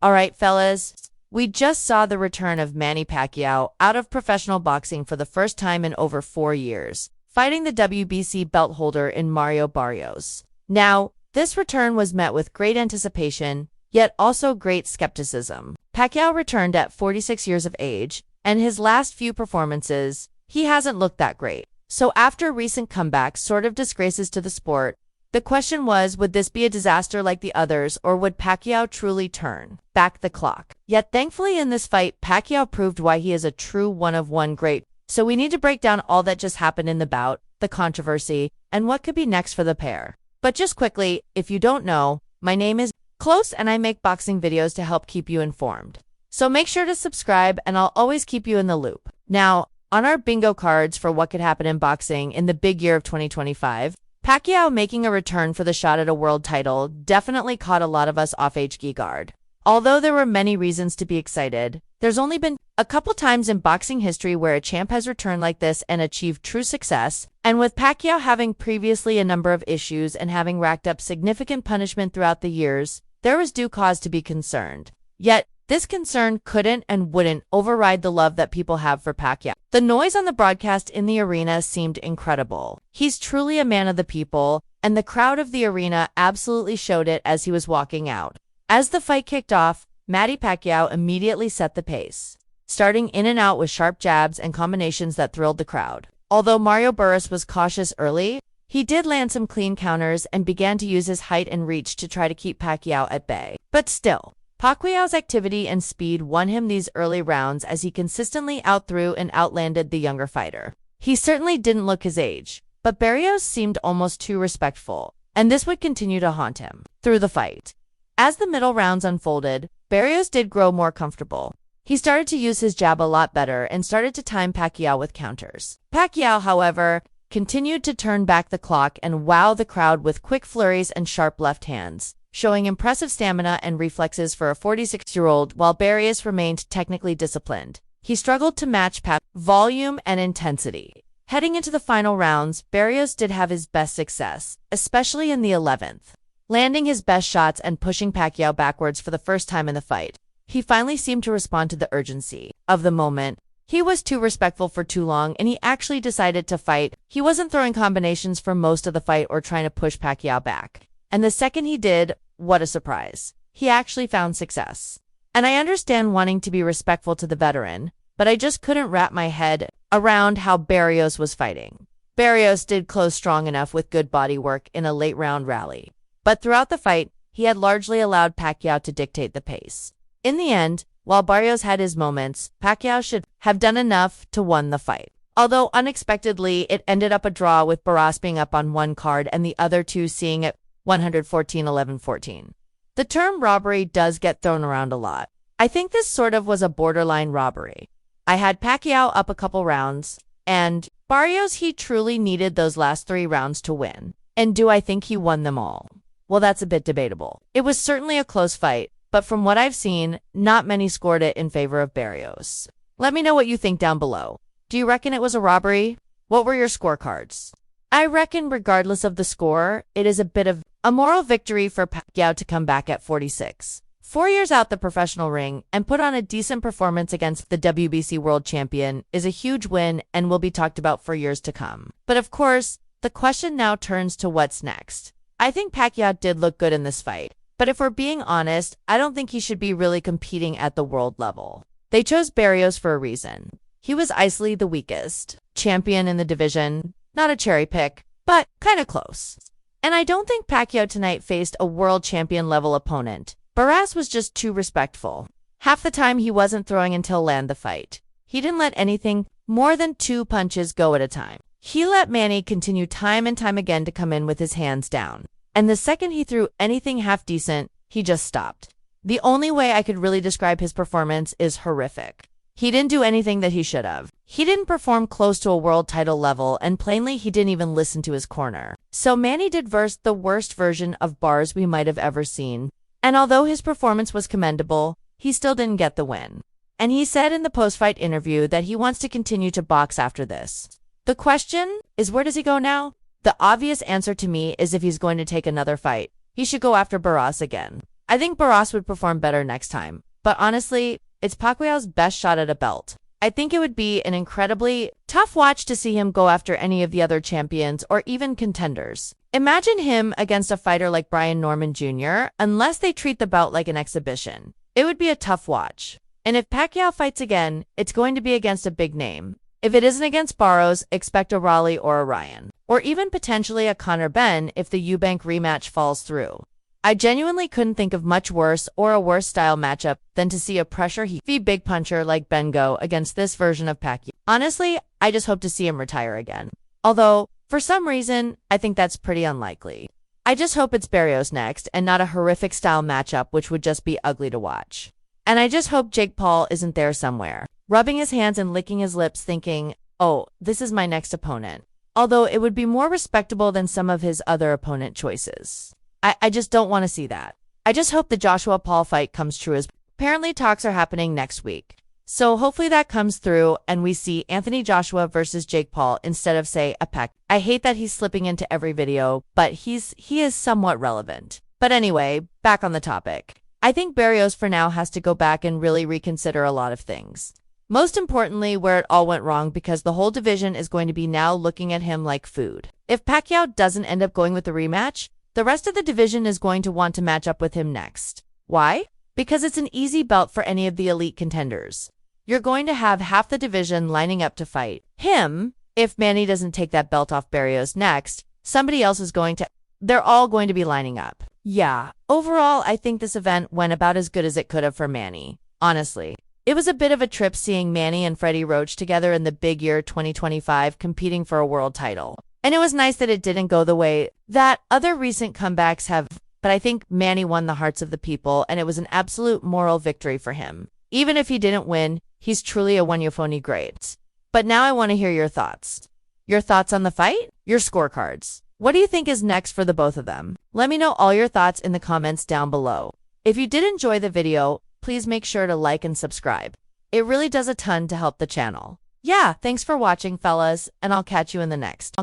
Alright, fellas, we just saw the return of Manny Pacquiao out of professional boxing for the first time in over 4 years, fighting the WBC belt holder in Mario Barrios. Now, this return was met with great anticipation, yet also great skepticism. Pacquiao returned at 46 years of age, and his last few performances, he hasn't looked that great. So after recent comebacks sort of disgraces to the sport, the question was, would this be a disaster like the others, or would Pacquiao truly turn back the clock? Yet thankfully in this fight, Pacquiao proved why he is a true one-of-one great. So we need to break down all that just happened in the bout, the controversy, and what could be next for the pair. But just quickly, if you don't know, my name is Close and I make boxing videos to help keep you informed. So make sure to subscribe and I'll always keep you in the loop. Now, on our bingo cards for what could happen in boxing in the big year of 2025, Pacquiao making a return for the shot at a world title definitely caught a lot of us off guard. Although there were many reasons to be excited, there's only been a couple times in boxing history where a champ has returned like this and achieved true success, and with Pacquiao having previously a number of issues and having racked up significant punishment throughout the years, there was due cause to be concerned. Yet, this concern couldn't and wouldn't override the love that people have for Pacquiao. The noise on the broadcast in the arena seemed incredible. He's truly a man of the people, and the crowd of the arena absolutely showed it as he was walking out. As the fight kicked off, Manny Pacquiao immediately set the pace, starting in and out with sharp jabs and combinations that thrilled the crowd. Although Mario Barrios was cautious early, he did land some clean counters and began to use his height and reach to try to keep Pacquiao at bay. But still, Pacquiao's activity and speed won him these early rounds as he consistently outthrew and outlanded the younger fighter. He certainly didn't look his age, but Barrios seemed almost too respectful, and this would continue to haunt him through the fight. As the middle rounds unfolded, Barrios did grow more comfortable. He started to use his jab a lot better and started to time Pacquiao with counters. Pacquiao, however, continued to turn back the clock and wow the crowd with quick flurries and sharp left hands, showing impressive stamina and reflexes for a 46-year-old while Barrios remained technically disciplined. He struggled to match Pacquiao's volume and intensity. Heading into the final rounds, Barrios did have his best success, especially in the 11th, landing his best shots and pushing Pacquiao backwards for the first time in the fight. He finally seemed to respond to the urgency of the moment. He was too respectful for too long and he actually decided to fight. He wasn't throwing combinations for most of the fight or trying to push Pacquiao back. And the second he did, what a surprise, he actually found success. And I understand wanting to be respectful to the veteran, but I just couldn't wrap my head around how Barrios was fighting. Barrios did close strong enough with good body work in a late round rally, but throughout the fight, he had largely allowed Pacquiao to dictate the pace. In the end, while Barrios had his moments, Pacquiao should have done enough to win the fight. Although unexpectedly, it ended up a draw with Barrios being up on one card and the other two seeing it 114-11-14. The term robbery does get thrown around a lot. I think this sort of was a borderline robbery. I had Pacquiao up a couple rounds, and Barrios, he truly needed those last 3 rounds to win. And do I think he won them all? Well, that's a bit debatable. It was certainly a close fight, but from what I've seen, not many scored it in favor of Barrios. Let me know what you think down below. Do you reckon it was a robbery? What were your scorecards? I reckon regardless of the score, it is a bit of a moral victory for Pacquiao to come back at 46. 4 years out the professional ring and put on a decent performance against the WBC world champion is a huge win and will be talked about for years to come. But of course, the question now turns to what's next. I think Pacquiao did look good in this fight, but if we're being honest, I don't think he should be really competing at the world level. They chose Barrios for a reason. He was easily the weakest champion in the division, not a cherry pick, but kind of close. And I don't think Pacquiao tonight faced a world champion level opponent. Barrios was just too respectful. Half the time he wasn't throwing until land the fight. He didn't let anything more than 2 punches go at a time. He let Manny continue time and time again to come in with his hands down. And the second he threw anything half decent, he just stopped. The only way I could really describe his performance is horrific. He didn't do anything that he should have. He didn't perform close to a world title level, and plainly he didn't even listen to his corner. So Manny did verse the worst version of bars we might have ever seen. And although his performance was commendable, he still didn't get the win. And he said in the post-fight interview that he wants to continue to box after this. The question is, where does he go now? The obvious answer to me is if he's going to take another fight, he should go after Barrios again. I think Barrios would perform better next time. But honestly, it's Pacquiao's best shot at a belt. I think it would be an incredibly tough watch to see him go after any of the other champions or even contenders. Imagine him against a fighter like Brian Norman Jr., unless they treat the bout like an exhibition. It would be a tough watch. And if Pacquiao fights again, it's going to be against a big name. If it isn't against Barrios, expect a Raleigh or a Ryan. Or even potentially a Conor Benn if the Eubank rematch falls through. I genuinely couldn't think of much worse or a worse style matchup than to see a pressure-heavy big puncher like Ben go against this version of Pacquiao. Honestly, I just hope to see him retire again. Although, for some reason, I think that's pretty unlikely. I just hope it's Barrios next and not a horrific style matchup which would just be ugly to watch. And I just hope Jake Paul isn't there somewhere, rubbing his hands and licking his lips thinking, oh, this is my next opponent. Although it would be more respectable than some of his other opponent choices. I just don't want to see that. I just hope the Joshua Paul fight comes true as apparently talks are happening next week. So hopefully that comes through and we see Anthony Joshua versus Jake Paul instead of, say, a Pacquiao. I hate that he's slipping into every video, but he is somewhat relevant. But anyway, back on the topic. I think Barrios for now has to go back and really reconsider a lot of things. Most importantly, where it all went wrong because the whole division is going to be now looking at him like food. If Pacquiao doesn't end up going with the rematch, the rest of the division is going to want to match up with him next. Why? Because it's an easy belt for any of the elite contenders. You're going to have half the division lining up to fight him. If Manny doesn't take that belt off Barrios next, somebody else is going to. They're all going to be lining up. Yeah, overall, I think this event went about as good as it could have for Manny. Honestly, it was a bit of a trip seeing Manny and Freddie Roach together in the big year 2025 competing for a world title. And it was nice that it didn't go the way that other recent comebacks have, but I think Manny won the hearts of the people, and it was an absolute moral victory for him. Even if he didn't win, he's truly a wonderful great. But now I want to hear your thoughts. Your thoughts on the fight? Your scorecards. What do you think is next for the both of them? Let me know all your thoughts in the comments down below. If you did enjoy the video, please make sure to like and subscribe. It really does a ton to help the channel. Yeah, thanks for watching, fellas, and I'll catch you in the next.